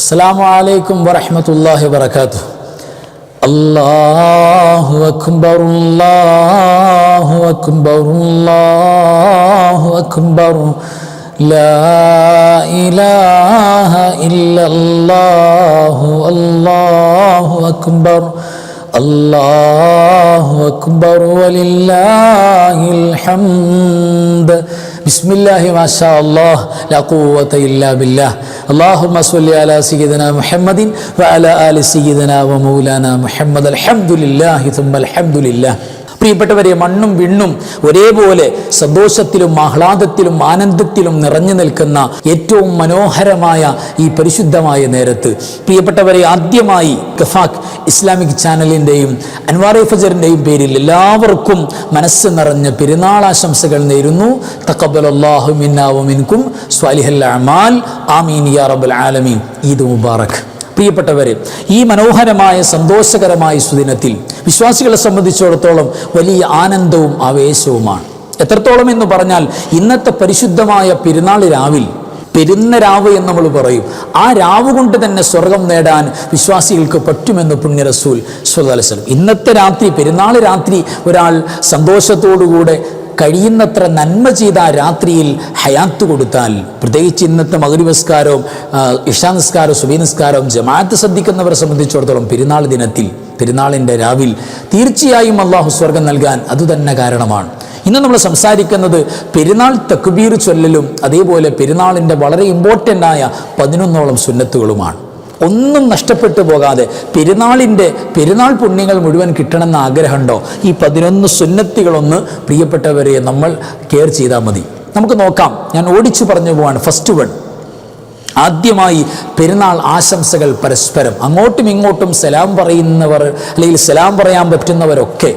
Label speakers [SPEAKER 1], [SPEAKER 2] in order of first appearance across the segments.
[SPEAKER 1] അസ്സലാമു അലൈക്കും വറഹ്മത്തുള്ളാഹി വബറകാതുഹു. അല്ലാഹു അക്ബർ അല്ലാഹു അക്ബർ അല്ലാഹു അക്ബർ ലാ ഇലാഹ ഇല്ലല്ലാഹു അല്ലാഹു അക്ബർ അല്ലാഹു അക്ബർ വലില്ലാഹിൽ ഹംദ്. ബിസ്മില്ലാഹി മാഷാ അല്ലാഹ് ലാ ഖുവത ഇല്ലാ ബില്ലാഹ്. അല്ലാഹുമ്മ സ്വല്ലി അലാ സയ്യിദിനാ മുഹമ്മദിൻ വഅലാ ആലി സയ്യിദിനാ വമൗലാനാ മുഹമ്മദ്. അൽഹംദുലില്ലാഹി സുമ്മൽ ഹംദുലില്ലാഹ്. പ്രിയപ്പെട്ടവരെ, മണ്ണും വിണ്ണും ഒരേപോലെ സന്തോഷത്തിലും ആഹ്ലാദത്തിലും ആനന്ദത്തിലും നിറഞ്ഞു നിൽക്കുന്ന ഏറ്റവും മനോഹരമായ ഈ പരിശുദ്ധമായ നേരത്ത് പ്രിയപ്പെട്ടവരെ, ആദ്യമായി ഗഫാഖ് ഇസ്ലാമിക് ചാനലിൻ്റെയും അൻവാർ ഫജറിൻ്റെയും പേരിൽ എല്ലാവർക്കും മനസ്സ് നിറഞ്ഞ പെരുന്നാളാശംസകൾ നേരുന്നു. തഖബ്ബലല്ലാഹു മിന്നാ വമിൻകും സ്വാലിഹൽ അഅമാൽ. ആമീൻ യാ റബ്ബൽ ആലമീൻ. ഈദ് മുബാറക്. പ്രിയപ്പെട്ടവരെ, ഈ മനോഹരമായ സന്തോഷകരമായ സുദിനത്തിൽ വിശ്വാസികളെ സംബന്ധിച്ചിടത്തോളം വലിയ ആനന്ദവും ആവേശവുമാണ്. എത്രത്തോളം എന്ന് പറഞ്ഞാൽ, ഇന്നത്തെ പരിശുദ്ധമായ പെരുന്നാൾ രാവിൽ, പെരുന്നരാവ് എന്ന് നമ്മൾ പറയും, ആ രാവ് കൊണ്ട് തന്നെ സ്വർഗം നേടാൻ വിശ്വാസികൾക്ക് പറ്റുമെന്ന് പുണ്യ റസൂൽ സ്വല്ലല്ലാഹു അലൈഹി വസല്ലം. ഇന്നത്തെ രാത്രി, പെരുന്നാൾ രാത്രി ഒരാൾ സന്തോഷത്തോടുകൂടെ കഴിയുന്നത്ര നന്മ ചെയ്ത ആ രാത്രിയിൽ ഹയാത്ത് കൊടുത്താൽ, പ്രത്യേകിച്ച് ഇന്നത്തെ മഗ്‌രിബ് നിസ്കാരവും ഇശാ നിസ്കാരവും സുബഹി നിസ്കാരവും ജമാഅത്ത് ശ്രദ്ധിക്കുന്നവരെ സംബന്ധിച്ചിടത്തോളം പെരുന്നാൾ ദിനത്തിൽ, പെരുന്നാളിൻ്റെ രാവിൽ തീർച്ചയായും അള്ളാഹു സ്വർഗം നൽകാൻ അതുതന്നെ കാരണമാണ്. ഇന്ന് നമ്മൾ സംസാരിക്കുന്നത് പെരുന്നാൾ തക്ബീർ ചൊല്ലലും അതേപോലെ പെരുന്നാളിൻ്റെ വളരെ ഇമ്പോർട്ടൻ്റ് ആയ 11ഓളം സുന്നത്തുകളുമാണ്. ഒന്നും നഷ്ടപ്പെട്ടു പോകാതെ പെരുന്നാൾ പുണ്യങ്ങൾ മുഴുവൻ കിട്ടണമെന്ന ആഗ്രഹമുണ്ടോ? ഈ 11 സുന്നത്തുകളൊന്ന് പ്രിയപ്പെട്ടവരെ നമ്മൾ കെയർ ചെയ്താൽ മതി. നമുക്ക് നോക്കാം. ഞാൻ ഓടിച്ചു പറഞ്ഞു പോവാണ്. ഫസ്റ്റ് വൺ, ആദ്യമായി പെരുന്നാൾ ആശംസകൾ പരസ്പരം അങ്ങോട്ടും ഇങ്ങോട്ടും സലാം പറയുന്നവർ അല്ലെങ്കിൽ സലാം പറയാൻ പറ്റുന്നവരൊക്കെ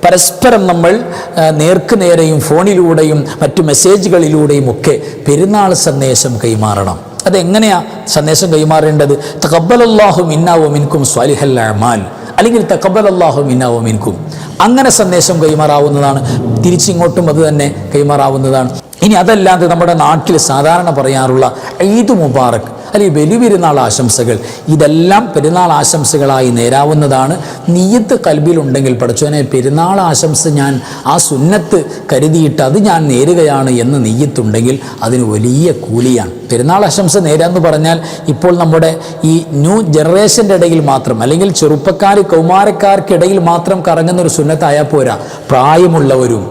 [SPEAKER 1] പരസ്പരം നമ്മൾ നേർക്കുനേരെയും ഫോണിലൂടെയും മറ്റു മെസ്സേജുകളിലൂടെയും ഒക്കെ പെരുന്നാൾ സന്ദേശം കൈമാറണം. അതെങ്ങനെയാ സന്ദേശം കൈമാറേണ്ടത്? തഖബ്ബലല്ലാഹു മിന്നാ വമിൻകും സ്വാലിഹൽ അഅമാൽ, അല്ലെങ്കിൽ തഖബ്ബലല്ലാഹു മിന്നാ വമിൻകും. അങ്ങനെ സന്ദേശം കൈമാറാവുന്നതാണ്. തിരിച്ചിങ്ങോട്ടും അത് തന്നെ കൈമാറാവുന്നതാണ്. ഇനി അതല്ലാതെ നമ്മുടെ നാട്ടിൽ സാധാരണ പറയാറുള്ള ഈദ് മുബാറക് അല്ലെങ്കിൽ ബലിപെരുന്നാൾ ആശംസകൾ, ഇതെല്ലാം പെരുന്നാൾ ആശംസകളായി നേരാവുന്നതാണ്. നിയ്യത്ത് കൽബിലുണ്ടെങ്കിൽ, പടച്ചോനെ പെരുന്നാൾ ആശംസ ഞാൻ ആ സുന്നത്ത് കരുതിയിട്ട് അത് ഞാൻ നേരുകയാണ് എന്ന് നിയ്യത്തുണ്ടെങ്കിൽ അതിന് വലിയ കൂലിയാണ്. പെരുന്നാൾ ആശംസ നേരാന്ന് പറഞ്ഞാൽ ഇപ്പോൾ നമ്മുടെ ഈ ന്യൂ ജനറേഷൻ്റെ ഇടയിൽ മാത്രം, അല്ലെങ്കിൽ ചെറുപ്പക്കാർ കൗമാരക്കാർക്കിടയിൽ മാത്രം കറങ്ങുന്ന ഒരു സുന്നത്തായാൽ പോരാ. പ്രായമുള്ളവരും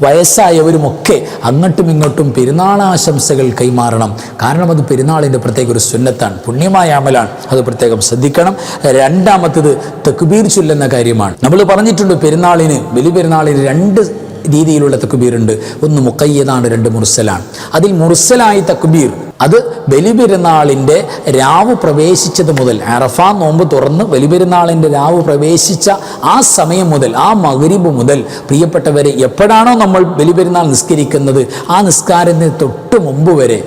[SPEAKER 1] വയസ്സായവരുമൊക്കെ അങ്ങോട്ടും ഇങ്ങോട്ടും പെരുന്നാളാശംസകൾ കൈമാറണം. കാരണം അത് പെരുന്നാളിൻ്റെ പ്രത്യേക ഒരു സുന്നത്താണ്, പുണ്യമായ അമലാണ്. അത് പ്രത്യേകം ശ്രദ്ധിക്കണം. രണ്ടാമത്തത് തക്ബീർ ചൊല്ലുന്ന കാര്യമാണ്. നമ്മൾ പറഞ്ഞിട്ടുണ്ട്, പെരുന്നാളിന്, ബലിപെരുന്നാളിന് 2 രീതിയിലുള്ള തക്ബീറുണ്ട്. ഒന്ന് മുഖയ്യദാണ്, 2 മുർസലാണ്. അതിൽ മുർസലായി തക്ബീർ അത് ബലിപെരുന്നാളിൻ്റെ രാവ് പ്രവേശിച്ചത് മുതൽ, അറഫ നോമ്പ് തുറന്ന് ബലിപെരുന്നാളിൻ്റെ രാവ് പ്രവേശിച്ച ആ സമയം മുതൽ, ആ മഗ്‌രിബ് മുതൽ പ്രിയപ്പെട്ടവരെ, എപ്പോഴാണോ നമ്മൾ ബലിപെരുന്നാൾ നിസ്കരിക്കുന്നത് ആ നിസ്കാരത്തിന് തൊട്ട് മുമ്പ് വരെ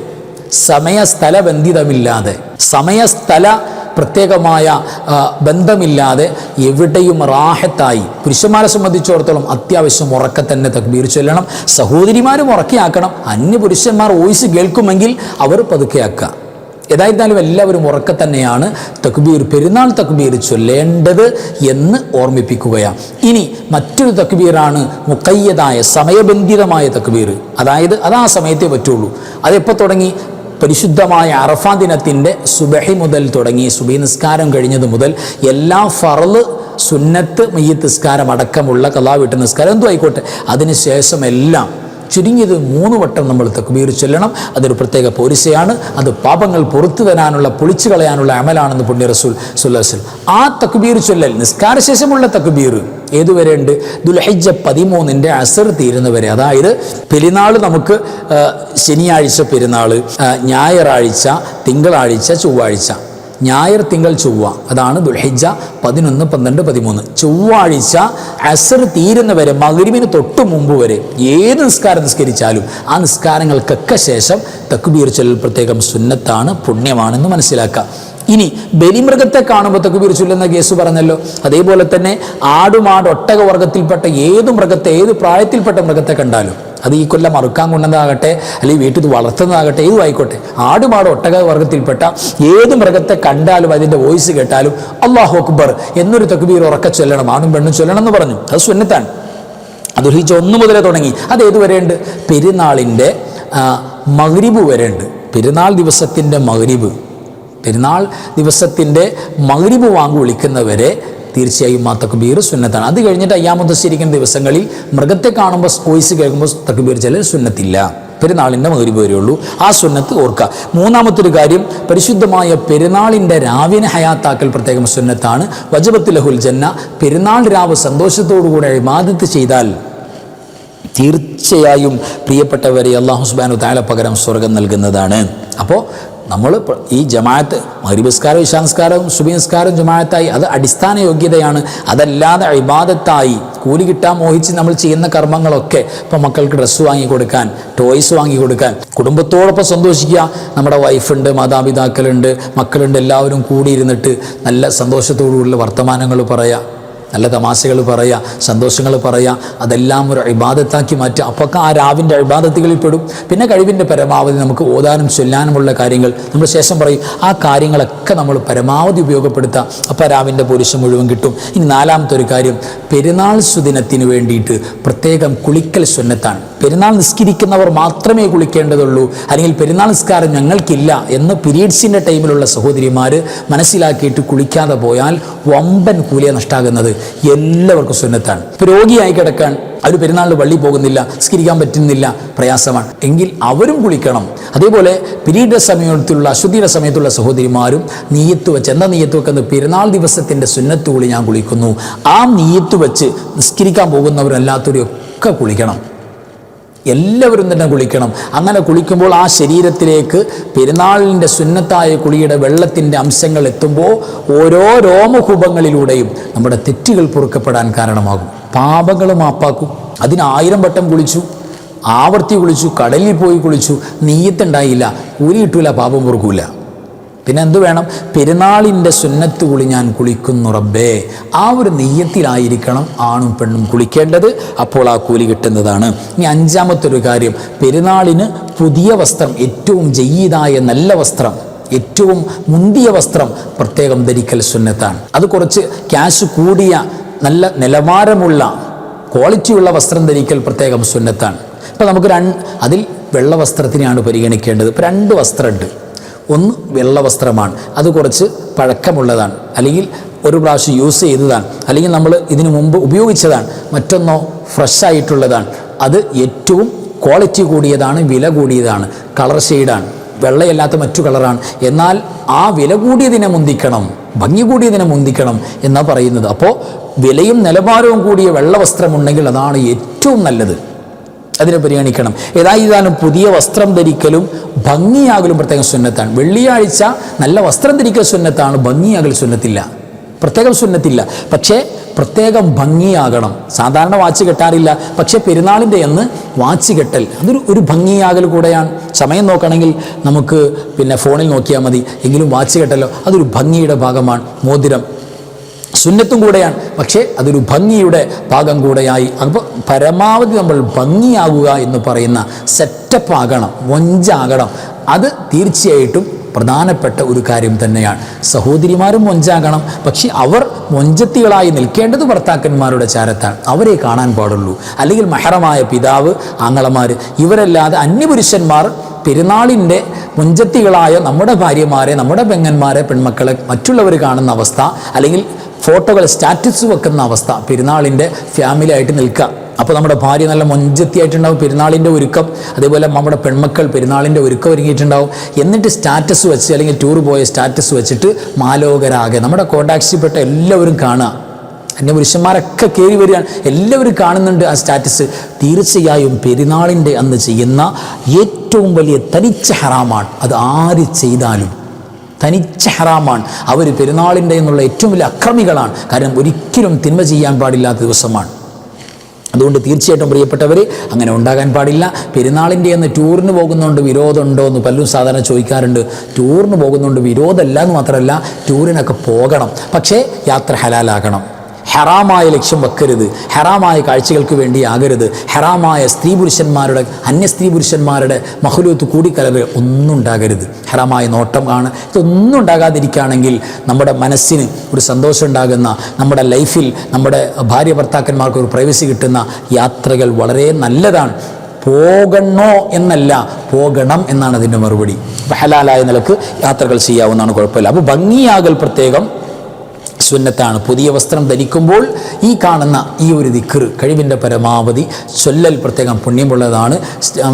[SPEAKER 1] സമയസ്ഥലബന്ധിതമില്ലാതെ, സമയസ്ഥല പ്രത്യേകമായ ബന്ധമില്ലാതെ എവിടെയും റാഹത്തായി, പുരുഷന്മാരെ സംബന്ധിച്ചിടത്തോളം അത്യാവശ്യം ഉറക്കെ തന്നെ തക്ബീർ ചൊല്ലണം. സഹോദരിമാരും ഉറക്കെയാക്കണം. അന്യ പുരുഷന്മാർ വോയിസ് കേൾക്കുമെങ്കിൽ അവർ പതുക്കെയാക്കുക. ഏതായിരുന്നാലും എല്ലാവരും ഉറക്കെ തന്നെയാണ് തക്ബീർ, പെരുന്നാൾ തക്ബീർ ചൊല്ലേണ്ടത് എന്ന് ഓർമ്മിപ്പിക്കുകയാണ്. ഇനി മറ്റൊരു തക്ബീറാണ് മുഖയ്യദായ, സമയബന്ധിതമായ തക്ബീർ. അതായത് അത് ആ സമയത്തേ പറ്റുള്ളൂ. അതെപ്പോൾ തുടങ്ങി? പരിശുദ്ധമായ അറഫാ ദിനത്തിൻ്റെ സുബഹി മുതൽ തുടങ്ങി, സുബഹി നിസ്കാരം കഴിഞ്ഞത് മുതൽ എല്ലാ ഫർള്, സുന്നത്ത്, മയ്യിത്ത് നിസ്കാരം അടക്കമുള്ള ഖളാ വീട്ട് നിസ്കാരം എന്തും ആയിക്കോട്ടെ, അതിനുശേഷം എല്ലാം ചുരുങ്ങിയത് 3 വട്ടം നമ്മൾ തക്ബീർ ചൊല്ലണം. അതൊരു പ്രത്യേക പോരിശയാണ്. അത് പാപങ്ങൾ പുറത്തു തരാനുള്ള, പൊളിച്ചു കളയാനുള്ള അമലാണെന്ന് പുണ്യ റസൂൽ സ്വല്ലല്ലാഹു അലൈഹി വസല്ലം. ആ തക്ബീർ ചൊല്ലൽ, നിസ്കാരശേഷമുള്ള തക്ബീർ ഏതുവരെ ഉണ്ട്? ദുൽഹിജ്ജ 13 അസർ തീരുന്നവരെ. അതായത് പെരുന്നാൾ നമുക്ക് ശനിയാഴ്ച പെരുന്നാൾ, ഞായറാഴ്ച, തിങ്കളാഴ്ച, ചൊവ്വാഴ്ച, ഞായർ, തിങ്കൾ, ചൊവ്വ, അതാണ് ദുൽഹിജ്ജ 11, 12, 13. ചൊവ്വാഴ്ച അസർ തീരുന്നവരെ, മഗ്‌രിബിന് തൊട്ട് മുമ്പ് വരെ ഏത് നിസ്കാരം നിസ്കരിച്ചാലും ആ നിസ്കാരങ്ങൾക്കൊക്കെ ശേഷം തക്ബീർ ചൊല്ലൽ പ്രത്യേകം സുന്നത്താണ്, പുണ്യമാണെന്ന് മനസ്സിലാക്കുക. ഇനി ബലിമൃഗത്തെ കാണുമ്പോൾ തക്ബീർ ചൊല്ലുന്ന കേസ് പറഞ്ഞല്ലോ. അതേപോലെ തന്നെ ആടുമാട് ഒട്ടക വർഗത്തിൽപ്പെട്ട ഏത് മൃഗത്തെ, ഏത് പ്രായത്തിൽപ്പെട്ട മൃഗത്തെ കണ്ടാലും അത് ഈ കൊല്ലം മറുക്കാൻ കൊണ്ടതാകട്ടെ, അല്ലെങ്കിൽ വീട്ടിൽ വളർത്തുന്നതാകട്ടെ, ഏതും ആയിക്കോട്ടെ. ആടുമാട് ഒട്ടക വർഗത്തിൽപ്പെട്ട ഏത് മൃഗത്തെ കണ്ടാലും അതിൻ്റെ വോയിസ് കേട്ടാലും അല്ലാഹു അക്ബർ എന്നൊരു തക്ബീർ ഉറക്കെ ചൊല്ലണം, ആണും പെണ്ണും ചൊല്ലണം എന്ന് പറഞ്ഞു. അത് സുന്നത്താണ്. അത് ദുൽഹിജ്ജ 1 മുതലേ തുടങ്ങി. അത് ഏതുവരെയുണ്ട്? പെരുന്നാളിൻ്റെ മഗ്രിബ് വരെയുണ്ട്. പെരുന്നാൾ ദിവസത്തിൻ്റെ മഗ്രിബ് വാങ്ങി വിളിക്കുന്നവരെ തീർച്ചയായും ആ തക്ബീർ സുന്നത്താണ്. അത് കഴിഞ്ഞിട്ട് അയ്യാമുൽ തശ്രീഖിൻ്റെ ദിവസങ്ങളിൽ മൃഗത്തെ കാണുമ്പോൾ വോയിസ് കേൾക്കുമ്പോൾ തക്ബീർ ചൊല്ലൽ സുന്നത്തില്ല. പെരുന്നാളിൻ്റെ മഗ്രിബ് വരെയുള്ളൂ. ആ സുന്നത്ത് ഓർക്കുക. മൂന്നാമത്തൊരു കാര്യം, പരിശുദ്ധമായ പെരുന്നാളിൻ്റെ രാവിനെ ഹയാത്താക്കൽ പ്രത്യേകം സുന്നത്താണ്. വജബത്ത് ലഹുൽ ജന്ന, പെരുന്നാൾ രാവ് സന്തോഷത്തോടുകൂടെ ഇബാദത്ത് ചെയ്താൽ തീർച്ചയായും പ്രിയപ്പെട്ടവരെ അല്ലാഹു സുബ്ഹാനഹു വ തആല പകരം സ്വർഗം നൽകുന്നതാണ്. അപ്പോൾ നമ്മൾ ഈ ജമാഅത്ത് മഗ്രിബ് നിസ്കാരം, ഇശാ നിസ്കാരവും സുബഹി നിസ്കാരം ജമാഅത്തായി അത് അടിസ്ഥാന യോഗ്യതയാണ്. അതല്ലാതെ ഇബാദത്തായി കൂലി കിട്ടാൻ മോഹിച്ച് നമ്മൾ ചെയ്യുന്ന കർമ്മങ്ങളൊക്കെ, ഇപ്പം മക്കൾക്ക് ഡ്രസ്സ് വാങ്ങിക്കൊടുക്കാൻ, ടോയ്സ് വാങ്ങിക്കൊടുക്കാൻ, കുടുംബത്തോടൊപ്പം സന്തോഷിക്കുക. നമ്മുടെ വൈഫുണ്ട്, മാതാപിതാക്കളുണ്ട്, മക്കളുണ്ട്, എല്ലാവരും കൂടിയിരുന്നിട്ട് നല്ല സന്തോഷത്തോടുള്ള വർത്തമാനങ്ങൾ പറയുക, നല്ല തമാശകൾ പറയുക, സന്തോഷങ്ങൾ പറയുക, അതെല്ലാം ഒരു ഇബാദത്താക്കി മാറ്റുക. അപ്പോൾ ആ രാവിൻ്റെ ഇബാദത്തുകളിൽ പെടും. പിന്നെ കഴിവിൻ്റെ പരമാവധി നമുക്ക് ഓതാനും ചൊല്ലാനുമുള്ള കാര്യങ്ങൾ നമ്മൾ ശേഷം പറയും. ആ കാര്യങ്ങളൊക്കെ നമ്മൾ പരമാവധി ഉപയോഗപ്പെടുത്തുക. അപ്പോൾ രാവിൻ്റെ പുരുഷം മുഴുവൻ കിട്ടും. ഇനി നാലാമത്തെ ഒരു കാര്യം, പെരുന്നാൾ സുദിനത്തിന് വേണ്ടിയിട്ട് പ്രത്യേകം കുളിക്കൽ സുന്നത്താണ്. പെരുന്നാൾ നിസ്കരിക്കുന്നവർ മാത്രമേ കുളിക്കേണ്ടതുള്ളൂ, അല്ലെങ്കിൽ പെരുന്നാൾ നിസ്കാരം ഞങ്ങൾക്കില്ല എന്ന് പീരീഡ്സിൻ്റെ ടൈമിലുള്ള സഹോദരിമാർ മനസ്സിലാക്കിയിട്ട് കുളിക്കാതെ പോയാൽ വമ്പൻ കൂലിയ നഷ്ടാകുന്നത്. എല്ലാവർക്കും സുന്നത്താണ്. ഇപ്പോൾ രോഗിയായി കിടക്കാൻ അവർ പെരുന്നാളിൽ പള്ളി പോകുന്നില്ല, നിസ്കരിക്കാൻ പറ്റുന്നില്ല, പ്രയാസമാണ് എങ്കിൽ അവരും കുളിക്കണം. അതേപോലെ പീരീഡ് സമയത്തുള്ള അശുദ്ധിയുടെ സമയത്തുള്ള സഹോദരിമാരും നീയത്ത് വെച്ച്, എന്താ നീയത്ത് വെക്കുന്നത്? പെരുന്നാൾ ദിവസത്തിൻ്റെ സുന്നത്ത് കുളി ഞാൻ കുളിക്കുന്നു. ആ നീയത്ത് വെച്ച് നിസ്കരിക്കാൻ പോകുന്നവരല്ലാത്തവരും ഒക്കെ കുളിക്കണം. എല്ലാവരും തന്നെ കുളിക്കണം. അങ്ങനെ കുളിക്കുമ്പോൾ ആ ശരീരത്തിലേക്ക് പെരുന്നാളിൻ്റെ സുന്നത്തായ കുളിയുടെ വെള്ളത്തിൻ്റെ അംശങ്ങൾ എത്തുമ്പോൾ ഓരോ രോമകൂപങ്ങളിലൂടെയും നമ്മുടെ തെറ്റുകൾ പൊറുക്കപ്പെടാൻ കാരണമാകും, പാപങ്ങൾ മാപ്പാക്കും. അതിന് 1000 വട്ടം കുളിച്ചു, ആവർത്തി കുളിച്ചു, കടലിൽ പോയി കുളിച്ചു, നീയത്തുണ്ടായില്ല, കൂലി കിട്ടൂല, പാപം പൊറുക്കൂല. പിന്നെ എന്തു വേണം? പെരുന്നാളിൻ്റെ സുന്നത്ത് കുളി ഞാൻ കുളിക്കുന്നു റബ്ബേ, ആ ഒരു നെയ്യത്തിലായിരിക്കണം ആണും പെണ്ണും കുളിക്കേണ്ടത്. അപ്പോൾ ആ കൂലി കിട്ടുന്നതാണ്. ഇനി അഞ്ചാമത്തൊരു കാര്യം, പെരുന്നാളിന് പുതിയ വസ്ത്രം, ഏറ്റവും ജയ്യിദായ നല്ല വസ്ത്രം, ഏറ്റവും മുന്തിയ വസ്ത്രം പ്രത്യേകം ധരിക്കൽ സുന്നത്താണ്. അത് കുറച്ച് ക്യാഷ് കൂടിയ നല്ല നിലവാരമുള്ള ക്വാളിറ്റിയുള്ള വസ്ത്രം ധരിക്കൽ പ്രത്യേകം സുന്നത്താണ്. ഇപ്പോൾ നമുക്ക് അതിൽ വെള്ള വസ്ത്രത്തിനെയാണ് പരിഗണിക്കേണ്ടത്. ഇപ്പോൾ 2 വസ്ത്രമുണ്ട്. ഒന്ന് വെള്ള വസ്ത്രമാണ്, അത് കുറച്ച് പഴക്കമുള്ളതാണ്, അല്ലെങ്കിൽ ഒരു പ്രാവശ്യം യൂസ് ചെയ്തതാണ്, അല്ലെങ്കിൽ നമ്മൾ ഇതിനു മുമ്പ് ഉപയോഗിച്ചതാണ്. മറ്റൊന്നോ ഫ്രഷ് ആയിട്ടുള്ളതാണ്. അത് ഏറ്റവും ക്വാളിറ്റി കൂടിയതാണ്, വില കൂടിയതാണ്, കളർ ഷെയ്ഡാണ്, വെള്ളയല്ലാത്ത മറ്റു കളറാണ്. എന്നാൽ ആ വില കൂടിയതിനെ മുന്തിക്കണം, ഭംഗി കൂടിയതിനെ മുന്തിക്കണം എന്നാണ് പറയുന്നത്. അപ്പോൾ വിലയും നിലവാരവും കൂടിയ വെള്ള വസ്ത്രമുണ്ടെങ്കിൽ അതാണ് ഏറ്റവും നല്ലത്, അതിനെ പരിഗണിക്കണം. ഏതായാലും പുതിയ വസ്ത്രം ധരിക്കലും ഭംഗിയാകലും പ്രത്യേകം സുന്നത്താണ്. വെള്ളിയാഴ്ച നല്ല വസ്ത്രം ധരിക്കൽ സുന്നത്താണ്, ഭംഗിയാകൽ സുന്നത്തില്ല, പ്രത്യേകം സുന്നത്തില്ല. പക്ഷേ പ്രത്യേകം ഭംഗിയാകണം. സാധാരണ വാച്ച് കെട്ടാറില്ല, പക്ഷേ പെരുന്നാളിൻ്റെ അന്ന് വാച്ച് കെട്ടൽ അതൊരു ഭംഗിയാകൽ കൂടെയാണ്. സമയം നോക്കണമെങ്കിൽ നമുക്ക് പിന്നെ ഫോണിൽ നോക്കിയാൽ മതി, എങ്കിലും വാച്ച് കെട്ടലോ അതൊരു ഭംഗിയുടെ ഭാഗമാണ്. മോതിരം സുന്നത്തും കൂടെയാണ്, പക്ഷേ അതൊരു ഭംഗിയുടെ ഭാഗം കൂടെയായി. അപ്പോൾ പരമാവധി നമ്മൾ ഭംഗിയാകുക എന്ന് പറയുന്ന സെറ്റപ്പ് ആകണം, മൊഞ്ചാകണം. അത് തീർച്ചയായിട്ടും പ്രധാനപ്പെട്ട ഒരു കാര്യം തന്നെയാണ്. സഹോദരിമാരും മൊഞ്ചാകണം, പക്ഷെ അവർ മൊഞ്ചത്തികളായി നിൽക്കേണ്ടത് ഭർത്താക്കന്മാരുടെ ചാരത്താണ്, അവരെ കാണാൻ പാടുള്ളൂ. അല്ലെങ്കിൽ മഹറമായ പിതാവ്, ആങ്ങളമാർ, ഇവരല്ലാതെ അന്യപുരുഷന്മാർ പെരുന്നാളിൻ്റെ മൊഞ്ചത്തികളായ നമ്മുടെ ഭാര്യമാരെ, നമ്മുടെ പെങ്ങന്മാരെ, പെൺമക്കളെ മറ്റുള്ളവർ കാണുന്ന അവസ്ഥ, അല്ലെങ്കിൽ ഫോട്ടോകൾ സ്റ്റാറ്റസ് വെക്കുന്ന അവസ്ഥ, പെരുന്നാളിൻ്റെ ഫാമിലി ആയിട്ട് നിൽക്കുക. അപ്പോൾ നമ്മുടെ ഭാര്യ നല്ല മൊഞ്ചത്തിയായിട്ടുണ്ടാവും, പെരുന്നാളിൻ്റെ ഒരുക്കം. അതേപോലെ നമ്മുടെ പെൺമക്കൾ പെരുന്നാളിൻ്റെ ഒരുക്കം ഒരുങ്ങിയിട്ടുണ്ടാവും. എന്നിട്ട് സ്റ്റാറ്റസ് വെച്ച്, അല്ലെങ്കിൽ ടൂർ പോയ സ്റ്റാറ്റസ് വെച്ചിട്ട് മാലോകരാകെ നമ്മുടെ കോണ്ടാക്ട്സിൽപ്പെട്ട എല്ലാവരും കാണുക. എൻ്റെ പുരുഷന്മാരൊക്കെ കയറി വരികയാണ്, എല്ലാവരും കാണുന്നുണ്ട് ആ സ്റ്റാറ്റസ്. തീർച്ചയായും പെരുന്നാളിൻ്റെ അന്ന് ചെയ്യുന്ന ഏറ്റവും വലിയ തനിച്ച ഹറാമാണ്. അത് ആര് ചെയ്താലും തനിച്ച ഹറാമാണ്. അവർ പെരുന്നാളിൻ്റെ എന്നുള്ള ഏറ്റവും വലിയ അക്രമികളാണ്. കാരണം ഒരിക്കലും തിന്മ ചെയ്യാൻ പാടില്ലാത്ത ദിവസമാണ്. അതുകൊണ്ട് തീർച്ചയായിട്ടും പ്രിയപ്പെട്ടവർ അങ്ങനെ ഉണ്ടാകാൻ പാടില്ല. പെരുന്നാളിൻ്റെ അന്ന് ടൂറിന് പോകുന്നതുകൊണ്ട് വിരോധമുണ്ടോ എന്ന് പലരും സാധാരണ ചോദിക്കാറുണ്ട്. ടൂറിന് പോകുന്നതുകൊണ്ട് വിരോധമല്ല എന്ന് മാത്രമല്ല, ടൂറിനൊക്കെ പോകണം, പക്ഷേ യാത്ര ഹലാലാകണം. ഹറാമായ ലക്ഷ്യം വെക്കരുത്, ഹറാമായ കാഴ്ചകൾക്ക് വേണ്ടി ആകരുത്, ഹറാമായ അന്യ സ്ത്രീ പുരുഷന്മാരുടെ മഹ്ലൂത്ത് കൂടിക്കലവ് ഒന്നും ഉണ്ടാകരുത്, ഹറാമായ നോട്ടം ഇതൊന്നും ഉണ്ടാകാതിരിക്കുകയാണെങ്കിൽ നമ്മുടെ മനസ്സിന് ഒരു സന്തോഷം ഉണ്ടാകുന്ന, നമ്മുടെ ലൈഫിൽ നമ്മുടെ ഭാര്യ ഭർത്താക്കന്മാർക്ക് ഒരു പ്രൈവസി കിട്ടുന്ന യാത്രകൾ വളരെ നല്ലതാണ്. പോകണോ എന്നല്ല, പോകണം എന്നാണ് അതിൻ്റെ മറുപടി. അപ്പോൾ ഹലാലായ നിലക്ക് യാത്രകൾ ചെയ്യാവുന്നതാണ്, കുഴപ്പമില്ല. അപ്പോൾ ഭംഗിയാകൽ പ്രത്യേകം സുന്നത്താണ്. പുതിയ വസ്ത്രം ധരിക്കുമ്പോൾ ഈ കാണുന്ന ഈ ഒരു ദിക്ർ കഴിവിൻ്റെ പരമാവധി ചൊല്ലൽ പ്രത്യേകം പുണ്യമുള്ളതാണ്.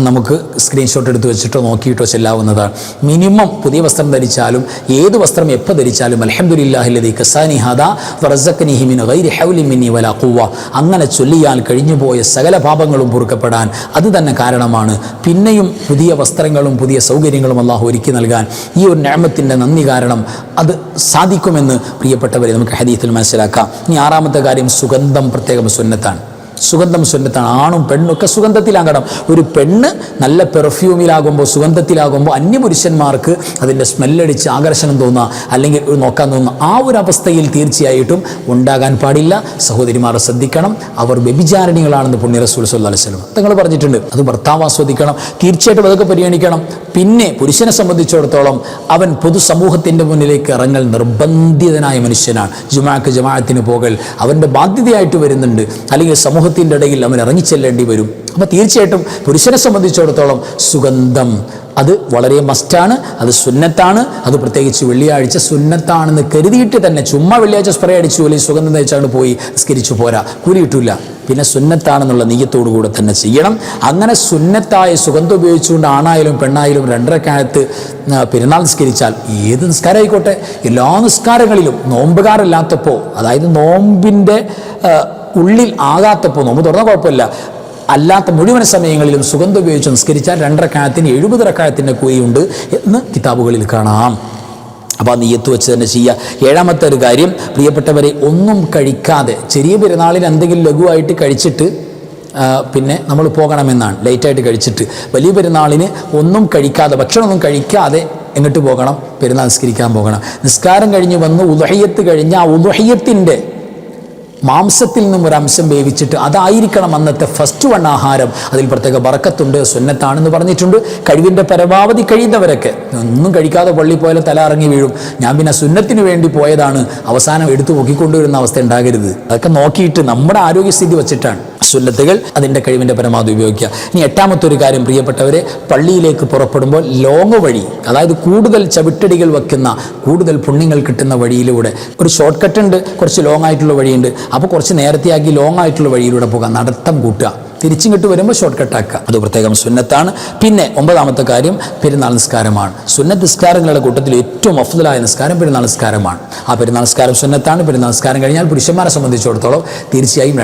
[SPEAKER 1] നമുക്ക് സ്ക്രീൻഷോട്ട് എടുത്ത് വെച്ചിട്ടോ നോക്കിയിട്ടോ ചെല്ലാവുന്നതാണ്. മിനിമം പുതിയ വസ്ത്രം ധരിച്ചാലും ഏത് വസ്ത്രം എപ്പോൾ ധരിച്ചാലും അൽഹംദുലില്ലാഹില്ലദീ കസാനി ഹദാ വറസഖനിഹി മിൻ ഗൈരി ഹൗലി മിന്നി വലാ ഖുവ്വ അങ്ങനെ ചൊല്ലിയാൽ കഴിഞ്ഞുപോയ സകല പാപങ്ങളും പൊറുക്കപ്പെടാൻ അത് തന്നെ കാരണമാണ്. പിന്നെയും പുതിയ വസ്ത്രങ്ങളും പുതിയ സൗകര്യങ്ങളും അല്ലാഹു ഒരുക്കി നൽകാൻ ഈ ഒരു നിഅമത്തിൻ്റെ നന്ദി കാരണം അത് സാധിക്കുമെന്ന് പ്രിയപ്പെട്ടവരെ നമുക്ക് ഹദീസിൽ മനസ്സിലാക്കാം. ഇനി ആറാമത്തെ കാര്യം, സുഗന്ധം പ്രത്യേകം സുന്നത്താണ്. സുഗന്ധം സുന്നത്താണ്. ആണും പെണ്ണും ഒക്കെ സുഗന്ധത്തിലാകണം. ഒരു പെണ്ണ് നല്ല പെർഫ്യൂമിലാകുമ്പോൾ, സുഗന്ധത്തിലാകുമ്പോൾ അന്യപുരുഷന്മാർക്ക് അതിൻ്റെ സ്മെല്ലടിച്ച് ആകർഷണം തോന്നുക, അല്ലെങ്കിൽ നോക്കാൻ തോന്നുക, ആ ഒരു അവസ്ഥയിൽ തീർച്ചയായിട്ടും ഉണ്ടാകാൻ പാടില്ല. സഹോദരിമാർ ശ്രദ്ധിക്കണം, അവർ വ്യഭിചാരിണികളാണെന്ന് പുണ്യ റസൂൽ സല്ലല്ലാഹു അലൈഹി വസല്ലം തങ്ങൾ പറഞ്ഞിട്ടുണ്ട്. അത് ഭർത്താവ് ആസ്വദിക്കണം, തീർച്ചയായിട്ടും അതൊക്കെ പരിഗണിക്കണം. പിന്നെ പുരുഷനെ സംബന്ധിച്ചിടത്തോളം അവൻ പൊതുസമൂഹത്തിൻ്റെ മുന്നിലേക്ക് ഇറങ്ങൽ നിർബന്ധിതനായ മനുഷ്യനാണ്. ജമാഅത്തിന് പോകൽ അവൻ്റെ ബാധ്യതയായിട്ട് വരുന്നുണ്ട്, അല്ലെങ്കിൽ സമൂഹത്തിൻ്റെ ഇടയിൽ അവൻ ഇറങ്ങിച്ചെല്ലേണ്ടി വരും. അപ്പോൾ തീർച്ചയായിട്ടും പുരുഷനെ സംബന്ധിച്ചിടത്തോളം സുഗന്ധം അത് വളരെ മസ്റ്റാണ്, അത് സുന്നത്താണ്. അത് പ്രത്യേകിച്ച് വെള്ളിയാഴ്ച സുന്നത്താണെന്ന് കരുതിയിട്ട് തന്നെ ചുമ്മാ വെള്ളിയാഴ്ച സ്പ്രേ അടിച്ചു അല്ലെങ്കിൽ സുഗന്ധം തേച്ചാണ്ട് പോയി നിസ്കരിച്ചു പോരാ, കൂലി കിട്ടില്ല. പിന്നെ സുന്നത്താണെന്നുള്ള നിയ്യത്തോടു കൂടെ തന്നെ ചെയ്യണം. അങ്ങനെ സുന്നത്തായ സുഗന്ധം ഉപയോഗിച്ചുകൊണ്ട് ആണായാലും പെണ്ണായാലും 2 റക്അത്ത് പെരുന്നാൾ നിസ്കരിച്ചാൽ, ഏത് നിസ്കാരം ആയിക്കോട്ടെ, എല്ലാ നിസ്കാരങ്ങളിലും നോമ്പുകാരല്ലാത്തപ്പോൾ, അതായത് നോമ്പിൻ്റെ ഉള്ളിൽ ആകാത്തപ്പോൾ, നോമ്പ് തുറന്ന കുഴപ്പമില്ല, അല്ലാത്ത മുഴുവൻ സമയങ്ങളിലും സുഗന്ധം ഉപയോഗിച്ച് നിസ്കരിച്ചാൽ 2 റക്അത്തിന് 70 റക്അത്തിൻ്റെ കൂലിയുണ്ട് എന്ന് കിതാബുകളിൽ കാണാം. അപ്പോൾ ആ നിയ്യത്ത് വെച്ച് തന്നെ ചെയ്യുക. ഏഴാമത്തെ ഒരു കാര്യം, പ്രിയപ്പെട്ടവരെ, ഒന്നും കഴിക്കാതെ ചെറിയ പെരുന്നാളിന് എന്തെങ്കിലും ലഘുവായിട്ട് കഴിച്ചിട്ട് പിന്നെ നമ്മൾ പോകണമെന്നാണ്. ലൈറ്റായിട്ട് കഴിച്ചിട്ട് വലിയ പെരുന്നാളിന് ഒന്നും കഴിക്കാതെ, ഭക്ഷണമൊന്നും കഴിക്കാതെ എങ്ങോട്ട് പോകണം? പെരുന്നാൾ നിസ്കരിക്കാൻ പോകണം. നിസ്കാരം കഴിഞ്ഞ് വന്ന് ഉളുഹിയ്യത്ത് കഴിഞ്ഞ ആ ഉളുഹിയ്യത്തിൻ്റെ മാംസത്തിൽ നിന്നും ഒരംശം വേവിച്ചിട്ട് അതായിരിക്കണം അന്നത്തെ ഫസ്റ്റ് വൺ ആഹാരം. അതിൽ പ്രത്യേക ബറക്കത്തുണ്ട്, സുന്നത്താണെന്ന് പറഞ്ഞിട്ടുണ്ട്. കഴിവിൻ്റെ പരമാവധി കഴിയുന്നവരൊക്കെ ഒന്നും കഴിക്കാതെ പള്ളി പോയാലും തല ഇറങ്ങി വീഴും, ഞാൻ പിന്നെ സുന്നത്തിന് വേണ്ടി പോയതാണ്, അവസാനം എടുത്തു നോക്കിക്കൊണ്ടുവരുന്ന അവസ്ഥ ഉണ്ടാകരുത്. അതൊക്കെ നോക്കിയിട്ട് നമ്മുടെ ആരോഗ്യസ്ഥിതി വച്ചിട്ടാണ് സുന്നത്തുകൾ അതിൻ്റെ കഴിവിൻ്റെ പരമാവധി ഉപയോഗിക്കുക. ഇനി എട്ടാമത്തെ ഒരു കാര്യം, പ്രിയപ്പെട്ടവരെ, പള്ളിയിലേക്ക് പുറപ്പെടുമ്പോൾ ലോങ് വഴി, അതായത് കൂടുതൽ ചവിട്ടടികൾ വെക്കുന്ന, കൂടുതൽ പുണ്യങ്ങൾ കിട്ടുന്ന വഴിയിലൂടെ, ഒരു ഷോർട്ട് കട്ട് ഉണ്ട്, കുറച്ച് ലോങ് ആയിട്ടുള്ള വഴിയുണ്ട്. അപ്പോൾ കുറച്ച് നേരത്തെയാക്കി ലോങ് ആയിട്ടുള്ള വഴിയിലൂടെ പോകാം, നടത്തം കൂട്ടുക, തിരിച്ചിങ്ങോട്ട് വരുമ്പോൾ ഷോർട്ട് കട്ടാക്കുക, അത് പ്രത്യേകം സുന്നത്താണ്. പിന്നെ 9ാമത്തെ കാര്യം, പെരുന്നാൾ നിസ്കാരമാണ്. സുന്നത്ത് നിസ്കാരങ്ങളുടെ കൂട്ടത്തിൽ ഏറ്റവും അഫ്ദലായ നിസ്കാരം പെരുന്നാൾ നിസ്കാരമാണ്. ആ പെരുന്നാൾ നിസ്കാരം സുന്നത്താണ്. പെരുന്നാൾ നിസ്കാരം കഴിഞ്ഞാൽ പുരുഷന്മാരെ സംബന്ധിച്ചിടത്തോളം തീർച്ചയായും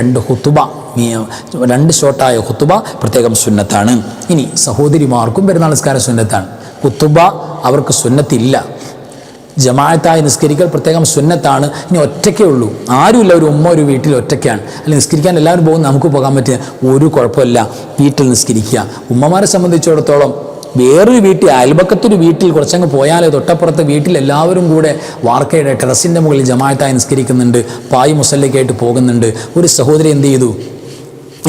[SPEAKER 1] 2 ഷോർട്ടായ ഖുതുബ പ്രത്യേകം സുന്നത്താണ്. ഇനി സഹോദരിമാർക്കും പെരുന്നാൾ നിസ്കാരം സുന്നത്താണ്. ഖുതുബ അവർക്ക് സുന്നത്തില്ല, ജമാഅത്തായി നിസ്കരിക്കൽ പ്രത്യേകം സുന്നത്താണ്. ഇനി ഒറ്റയ്ക്കേ ഉള്ളൂ, ആരുമില്ല, ഒരു ഉമ്മ ഒരു വീട്ടിൽ ഒറ്റയ്ക്കാണ്, അല്ലെങ്കിൽ നിസ്കരിക്കാൻ എല്ലാവരും പോകും, നമുക്ക് പോകാൻ പറ്റിയ ഒരു കുഴപ്പമില്ല, വീട്ടിൽ നിസ്കരിക്കുക. ഉമ്മമാരെ സംബന്ധിച്ചിടത്തോളം വേറൊരു വീട്ടിൽ, അയൽപക്കത്തൊരു വീട്ടിൽ കുറച്ചങ്ങ് പോയാലേ തൊട്ടപ്പുറത്തെ വീട്ടിൽ എല്ലാവരും കൂടെ വാർക്കയുടെ ടെറസിൻ്റെ മുകളിൽ ജമാഅത്തായി നിസ്കരിക്കുന്നുണ്ട്, പായ് മുസല്ലയ്ക്കായിട്ട് പോകുന്നുണ്ട്. ഒരു സഹോദരി എന്ത് ചെയ്തു?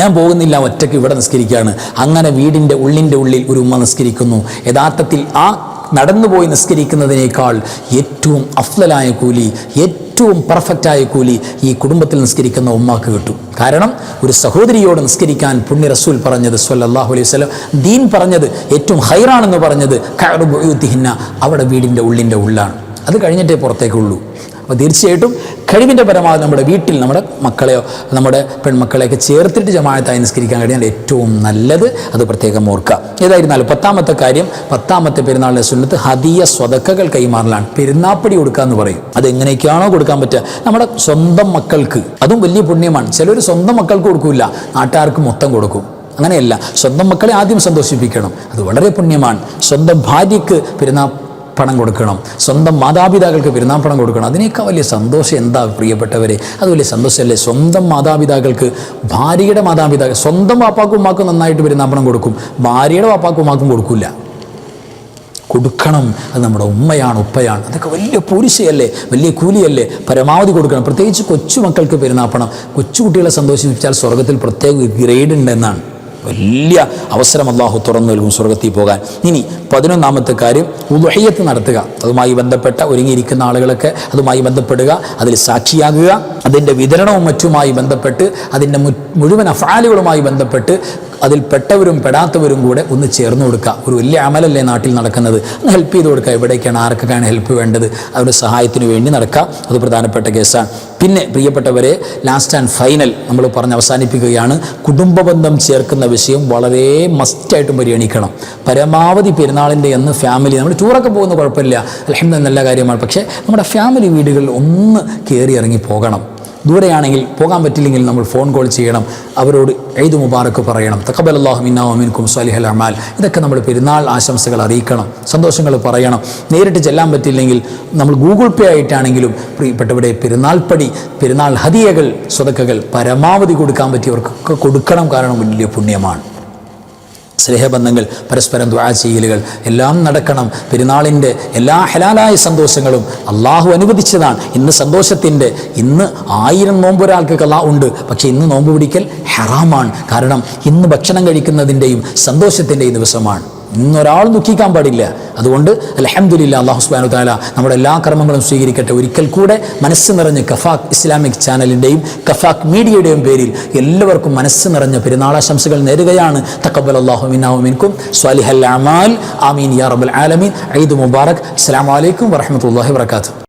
[SPEAKER 1] ഞാൻ പോകുന്നില്ല, ഒറ്റയ്ക്ക് ഇവിടെ നിസ്കരിക്കുകയാണ്. അങ്ങനെ വീടിൻ്റെ ഉള്ളിൽ ഒരു ഉമ്മ നിസ്കരിക്കുന്നു. യഥാർത്ഥത്തിൽ ആ നടന്നുപോയി നിസ്കരിക്കുന്നതിനേക്കാൾ ഏറ്റവും അഫ്ളലായ കൂലി, ഏറ്റവും പെർഫെക്റ്റായ കൂലി ഈ കുടുംബത്തിൽ നിസ്കരിക്കുന്ന ഉമ്മാക്ക് കിട്ടും. കാരണം ഒരു സഹോദരിയോട് നിസ്കരിക്കാൻ പുണ്യ റസൂൽ പറഞ്ഞത് സ്വല്ലല്ലാഹു അലൈഹി വസല്ലം, ദീൻ പറഞ്ഞത്, ഏറ്റവും ഹൈറാണെന്ന് പറഞ്ഞത് ഖഅറു ബുയൂതിഹിന്ന, അവിടെ വീടിൻ്റെ ഉള്ളാണ്. അത് കഴിഞ്ഞിട്ടേ പുറത്തേക്കുള്ളൂ. അപ്പോൾ തീർച്ചയായിട്ടും കഴിവിൻ്റെ പരമാവധി നമ്മുടെ വീട്ടിൽ നമ്മുടെ മക്കളെയോ നമ്മുടെ പെൺമക്കളെയൊക്കെ ചേർത്തിട്ട് ജമാഅത്തായി നിസ്കരിക്കാൻ കഴിഞ്ഞാൽ ഏറ്റവും നല്ലത്. അത് പ്രത്യേകം ഓർക്കുക. ഏതായിരുന്നാലും 10ാമത്തെ കാര്യം, 10ാമത്തെ പെരുന്നാളിൻ്റെ സുന്നത്ത് ഹദിയ സ്വതക്കകൾ കൈമാറലാണ്. പെരുന്നാപ്പടി കൊടുക്കുക എന്ന് പറയും. അത് എങ്ങനെയൊക്കെയാണോ കൊടുക്കാൻ പറ്റുക, നമ്മുടെ സ്വന്തം മക്കൾക്ക്, അതും വലിയ പുണ്യമാണ്. ചിലർ സ്വന്തം മക്കൾക്ക് കൊടുക്കില്ല, നാട്ടുകാർക്ക് മൊത്തം കൊടുക്കും. അങ്ങനെയല്ല, സ്വന്തം മക്കളെ ആദ്യം സന്തോഷിപ്പിക്കണം, അത് വളരെ പുണ്യമാണ്. സ്വന്തം ഭാര്യയ്ക്ക് പണം കൊടുക്കണം, സ്വന്തം മാതാപിതാക്കൾക്ക് പെരുന്നാപ്പണം കൊടുക്കണം. അതിനേക്കാൾ വലിയ സന്തോഷം എന്താ പ്രിയപ്പെട്ടവരെ? അത് വലിയ സന്തോഷമല്ലേ? സ്വന്തം മാതാപിതാക്കൾക്ക്, ഭാര്യയുടെ മാതാപിതാക്കൾ, സ്വന്തം വാപ്പാക്കും ഉമ്മാക്കും നന്നായിട്ട് പെരുന്നാപ്പണം കൊടുക്കും, ഭാര്യയുടെ വാപ്പാക്കും ഉമ്മാക്കും കൊടുക്കില്ല. കൊടുക്കണം. അത് നമ്മുടെ ഉമ്മയാണ്, ഉപ്പയാണ്. അതൊക്കെ വലിയ പോരിശയല്ലേ, വലിയ കൂലിയല്ലേ. പരമാവധി കൊടുക്കണം. പ്രത്യേകിച്ച് കൊച്ചുമക്കൾക്ക് പെരുന്നാപ്പണം. കൊച്ചുകുട്ടികളെ സന്തോഷിപ്പിച്ചാൽ സ്വർഗത്തിൽ പ്രത്യേക ഗ്രേഡ് ഉണ്ടെന്നാണ്. വലിയ അവസരം അള്ളാഹു തുറന്നു നൽകും സ്വർഗത്തിൽ പോകാൻ. ഇനി 11ാമത്തെ കാര്യം ഉളുഹിയ്യത്ത് നടത്തുക. അതുമായി ബന്ധപ്പെട്ട ഒരുങ്ങിയിരിക്കുന്ന ആളുകളൊക്കെ അതുമായി ബന്ധപ്പെടുക, അതിൽ സാക്ഷിയാകുക. അതിൻ്റെ വിതരണവും മറ്റുമായി ബന്ധപ്പെട്ട് അതിൻ്റെ മുഴുവൻ അഫ്ആലുകളുമായി ബന്ധപ്പെട്ട് അതിൽ പെട്ടവരും പെടാത്തവരും കൂടെ ഒന്ന് ചേർന്ന് കൊടുക്കുക. ഒരു വലിയ അമലല്ലേ നാട്ടിൽ നടക്കുന്നത്, ഒന്ന് ഹെൽപ്പ് ചെയ്ത് കൊടുക്കുക. എവിടേക്കാണ് ആർക്കൊക്കെയാണ് ഹെൽപ്പ് വേണ്ടത്, അവരുടെ സഹായത്തിന് വേണ്ടി നടക്കുക. അത് പ്രധാനപ്പെട്ട കേസാണ്. പിന്നെ പ്രിയപ്പെട്ടവരെ, ലാസ്റ്റ് ആൻഡ് ഫൈനൽ നമ്മൾ പറഞ്ഞ് അവസാനിപ്പിക്കുകയാണ്. കുടുംബബന്ധം ചേർക്കുന്ന വിഷയം വളരെ മസ്റ്റായിട്ടും പരിഗണിക്കണം. പരമാവധി പെരുന്നാളിൻ്റെ അന്ന് ഫാമിലി, നമ്മൾ ടൂറൊക്കെ പോകുന്ന കുഴപ്പമില്ല, അൽഹംദുലില്ലാഹ് നല്ല കാര്യമാണ്. പക്ഷേ നമ്മുടെ ഫാമിലി വീടുകളിൽ ഒന്ന് കയറി ഇറങ്ങി പോകണം. ദൂരെയാണെങ്കിൽ പോകാൻ പറ്റില്ലെങ്കിൽ നമ്മൾ ഫോൺ കോൾ ചെയ്യണം, അവരോട് ഈദ് മുബാറക്ക് പറയണം, തഖബ്ബലല്ലാഹു മിന്നാ വമിൻകും സ്വാലിഹൽ അമാൽ. ഇതൊക്കെ നമ്മൾ പെരുന്നാൾ ആശംസകൾ അറിയിക്കണം, സന്തോഷങ്ങൾ പറയണം. നേരിട്ട് ചെല്ലാൻ പറ്റില്ലെങ്കിൽ നമ്മൾ ഗൂഗിൾ പേ ആയിട്ടാണെങ്കിലും പ്രിയപ്പെട്ടവരുടെ പെരുന്നാൾപ്പടി, പെരുന്നാൾ ഹദിയകൾ, സ്വതക്കകൾ പരമാവധി കൊടുക്കാൻ പറ്റിയവർക്കൊക്കെ കൊടുക്കണം. കാരണം വലിയ പുണ്യമാണ്. സ്നേഹബന്ധങ്ങൾ, പരസ്പരം ദുആ ചെയ്യലുകൾ എല്ലാം നടക്കണം. പെരുന്നാളിൻ്റെ എല്ലാ ഹലാലായ സന്തോഷങ്ങളും അള്ളാഹു അനുവദിച്ചതാണ്. ഇന്ന് സന്തോഷത്തിൻ്റെ, ഇന്ന് 1000 നോമ്പ് ഒരാൾക്ക് ഖളാ ഉണ്ട്, പക്ഷേ ഇന്ന് നോമ്പ് പിടിക്കൽ ഹറാമാണ്. കാരണം ഇന്ന് ഭക്ഷണം കഴിക്കുന്നതിൻ്റെയും സന്തോഷത്തിൻ്റെയും ദിവസമാണ്. ഇന്നൊരാൾ ദുഃഖിക്കാൻ പാടില്ല. അതുകൊണ്ട് അൽഹംദുലില്ലാഹ്, അല്ലാഹു സുബ്ഹാനഹു വ തആല നമ്മുടെ എല്ലാ കർമ്മങ്ങളും സ്വീകരിക്കട്ടെ. ഒരിക്കൽ കൂടെ മനസ്സ് നിറഞ്ഞ് കഫാക്ക് ഇസ്ലാമിക് ചാനലിൻ്റെയും കഫാക്ക് മീഡിയയുടെയും പേരിൽ എല്ലാവർക്കും മനസ്സ് നിറഞ്ഞ പെരുന്നാളാശംസകൾ നേരുകയാണ്. തഖബ്ബലല്ലാഹു മിന്നാ വമിൻകും സ്വാലിഹൽ അമാൽ. ആമീൻ യാ റബ്ബൽ ആലമീൻ. ഈദ് മുബാറക്. അസ്സലാമു അലൈക്കും വറഹ്മത്തുള്ളാഹി വബറകാതുഹു.